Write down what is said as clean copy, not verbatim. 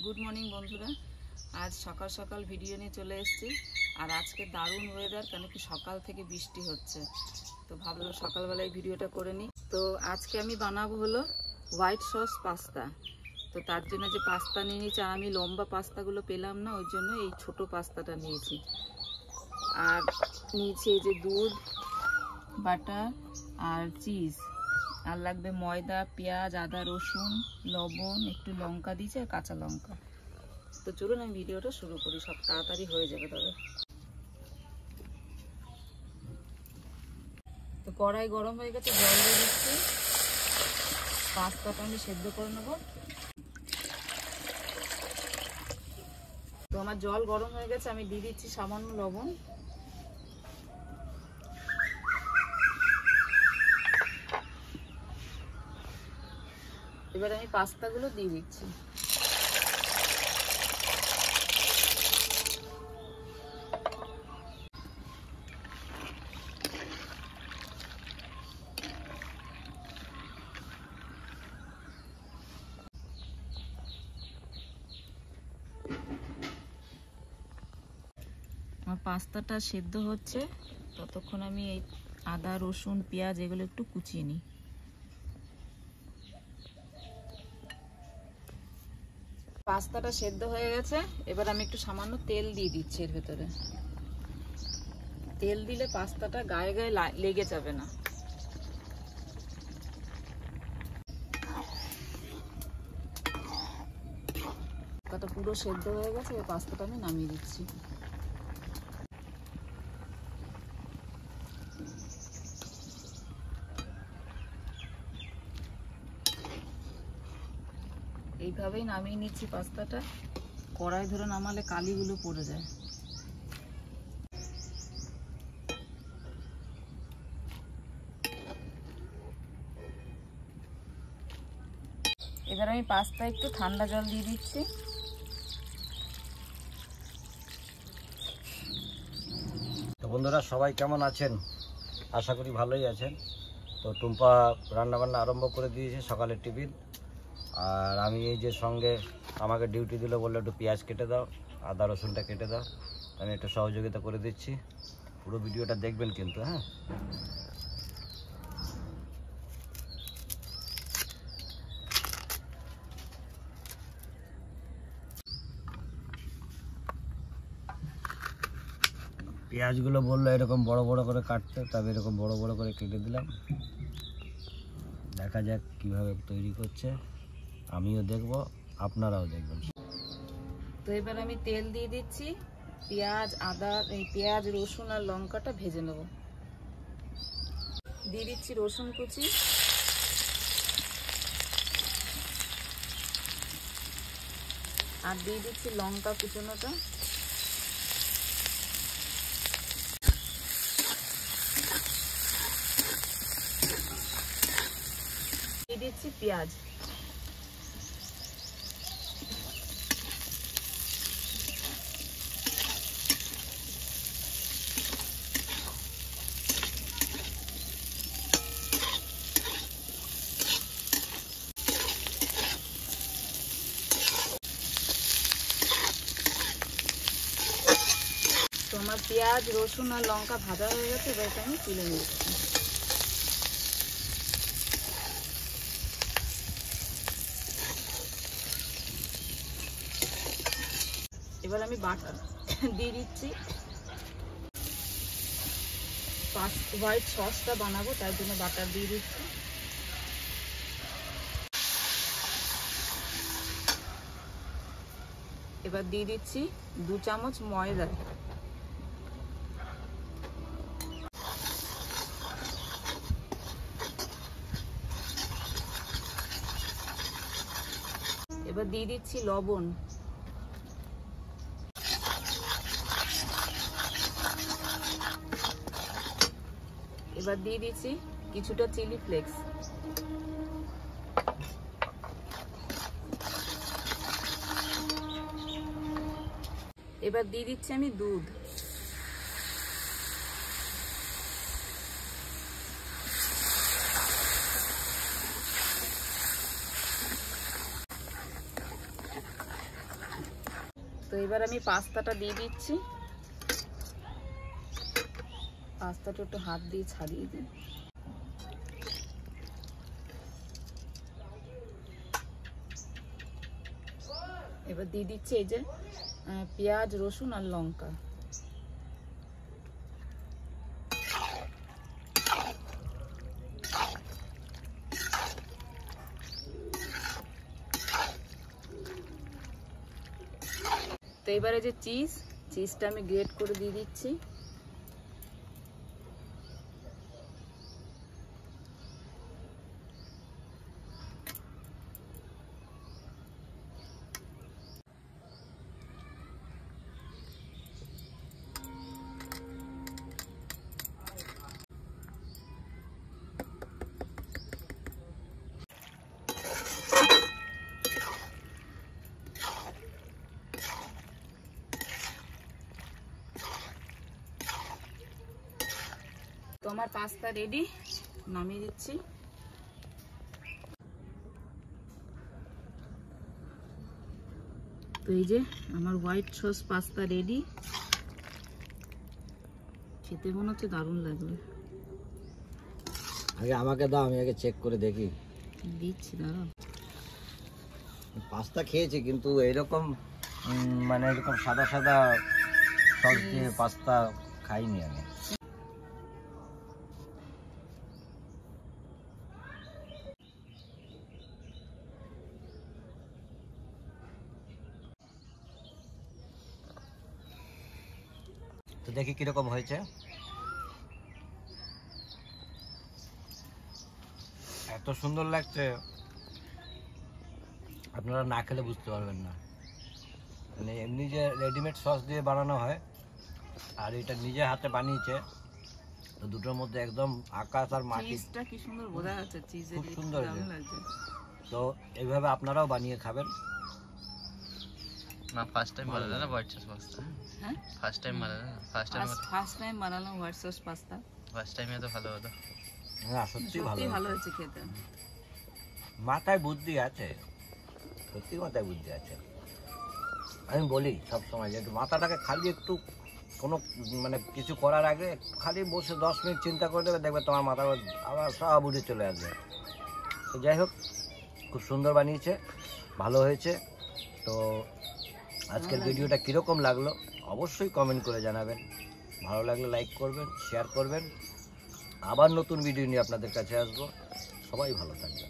Good morning বন্ধুরা, আজ সকাল সকাল ভিডিও নিয়ে চলে এসেছি। আর আজকে দারুণ ওয়েদার, কেন কি সকাল থেকে বৃষ্টি হচ্ছে, তো ভাবলাম সকালবেলায় ভিডিওটা করে নিই। তো আজকে আমি বানাবো হলো হোয়াইট সস পাস্তা। তো তার জন্য যে পাস্তা নিয়ে নিয়েছি, আর আমি লম্বা পাস্তাগুলো পেলাম না, ওই জন্য এই ছোট পাস্তাটা নিয়েছি। আর নিয়েছি এই যে দুধ, বাটার আর চিজ, আর লাগবে ময়দা, পেঁয়াজ, আদা, রসুন, লবণ, একটু লঙ্কা দিয়েছি আর কাঁচা লঙ্কা। তো চলুন আমি ভিডিওটা শুরু করি, সব তাড়াতাড়ি হয়ে যাবে তবে। তো কড়াই গরম হয়ে গেছে, জল দিয়ে দিচ্ছি। পাস্তাটা আমি সেদ্ধ করে নেবো। তো আমার জল গরম হয়ে গেছে, আমি দিয়ে দিচ্ছি সামান্য লবণ। এবার আমি পাস্তাগুলো দিয়ে দিচ্ছি। আমার পাস্তাটা সেদ্ধ হচ্ছে, ততক্ষণ আমি এই আদা, রসুন, পেঁয়াজ এগুলো একটু কুচিয়ে নিই। পাস্তাটা সেদ্ধ হয়ে গেছে, এবার আমি একটু সামান্য তেল দিয়ে দিচ্ছি এর ভেতরে। তেল দিলে পাস্তাটা গায়ে গায়ে লেগে যাবে না। পাস্তাটা পুরো সেদ্ধ হয়ে গেছে, এই পাস্তাটা আমি নামিয়ে দিচ্ছি। এইভাবেই নামিয়ে নিচ্ছি পাস্তাটা। কড়াই ধরে নামালে কালিগুলো পড়ে যায়। এবার আমি পাস্তা একটু ঠান্ডা জল দিয়ে দিচ্ছি। তো বন্ধুরা সবাই কেমন আছেন? আশা করি ভালোই আছেন। তো টুম্পা রান্নাবান্না আরম্ভ করে দিয়েছে, সকালের টিফিন। আর আমি এই যে সঙ্গে আমাকে ডিউটি দিল, বললো একটু পেঁয়াজ কেটে দাও, আদা রসুনটা কেটে দাও। আমি একটু সহযোগিতা করে দিচ্ছি। পুরো ভিডিওটা দেখবেন কিন্তু, হ্যাঁ। পেঁয়াজগুলো বললো এরকম বড় বড় করে কাটতে, তবে এরকম বড় বড় করে কেটে দিলাম। দেখা যাক কিভাবে তৈরি করছে, আমিও দেখব, আপনারাও দেখবেন। তো এবার আমি তেল দিয়ে দিচ্ছি। পেঁয়াজ, আদা, এই পেঁয়াজ, রসুন আর লঙ্কাটা ভেজে নেব। দিয়ে দিচ্ছি রসুন কুচি, আর দিয়ে দিচ্ছি লঙ্কা কুচোনোটা। দিয়ে দিচ্ছি পেঁয়াজ। তো আমার পেঁয়াজ, রসুন আর লঙ্কা ভাজা হয়ে গেছে, এবার এটা আমি তুলে নিচ্ছি। এবার আমি বাটার দিয়ে দিচ্ছি। হোয়াইট সসটা বানাবো, তার জন্য বাটার দিয়ে দিচ্ছি। এবার দিয়ে দিচ্ছি 2 চামচ ময়দা। এবার দিয়ে দিচ্ছি লবণ। এবার দিয়ে দিচ্ছি কিছুটা চিলি ফ্লেক্স। এবার দিয়ে দিচ্ছি আমি দুধ। তো এবার আমি পাস্তাটা দিয়ে দিচ্ছি। পাস্তাটা একটু হাত দিয়ে ছাড়িয়ে দিই। এবার দিয়ে দিচ্ছি এই যে পেঁয়াজ, রসুন আর লঙ্কা। তো এবারে যে চিজটা আমি গ্রেট করে দিয়ে দিচ্ছি। তো আমার পাস্তা রেডি, নামিয়ে দিচ্ছি। তো এই যে আমার হোয়াইট সস পাস্তা রেডি। খেতে মনে হচ্ছে দারুণ লাগবে। আগে আমাকে দাও, আমি আগে চেক করে দেখি। দিচ্ছি, দাঁড়াও। পাস্তা খেয়েছি কিন্তু এরকম মানে এরকম সাদা সাদা সস দিয়ে পাস্তা খাইনি আমি। তো দেখি কিরকম হয়েছে। এত সুন্দর লাগছে, আপনারা না খেলে বুঝতে পারবেন না। মানে এমনি যে রেডিমেড সস দিয়ে বানানো হয় আর এটা নিজে হাতে বানিয়েছে, তো দুটোর মধ্যে একদম আকাশ আর মাটি। চিজটা কি সুন্দর বোঝা যাচ্ছে, চিজের খুব সুন্দর দারুণ লাগছে। তো এইভাবে আপনারাও বানিয়ে খাবেন। না ফার্স্ট টাইম বানালে না হোয়াইট সস পাস্তা? হ্যাঁ, ফার্স্ট টাইম বানালে না? ফার্স্ট টাইম বানালাম হোয়াইট সস পাস্তা। টাইমে তো ভালো হতো। হ্যাঁ সত্যি ভালো, ভালো হয়েছে খেতে। মাথায় বুদ্ধি আছে, সত্যি মাথায় বুদ্ধি আছে। আমি বলি সবসময় যে একটু মাথাটাকে খালি একটু কোনো মানে কিছু করার আগে খালি বসে 10 মিনিট চিন্তা করে দেবে, দেখবে তোমার মাথা আবার সব উঠে চলে আসবে। তো যাই হোক, খুব সুন্দর বানিয়েছে, ভালো হয়েছে। তো আজকের ভিডিওটা কীরকম লাগলো অবশ্যই কমেন্ট করে জানাবেন। ভালো লাগলে লাইক করবেন, শেয়ার করবেন। আবার নতুন ভিডিও নিয়ে আপনাদের কাছে আসবো। সবাই ভালো থাকবেন।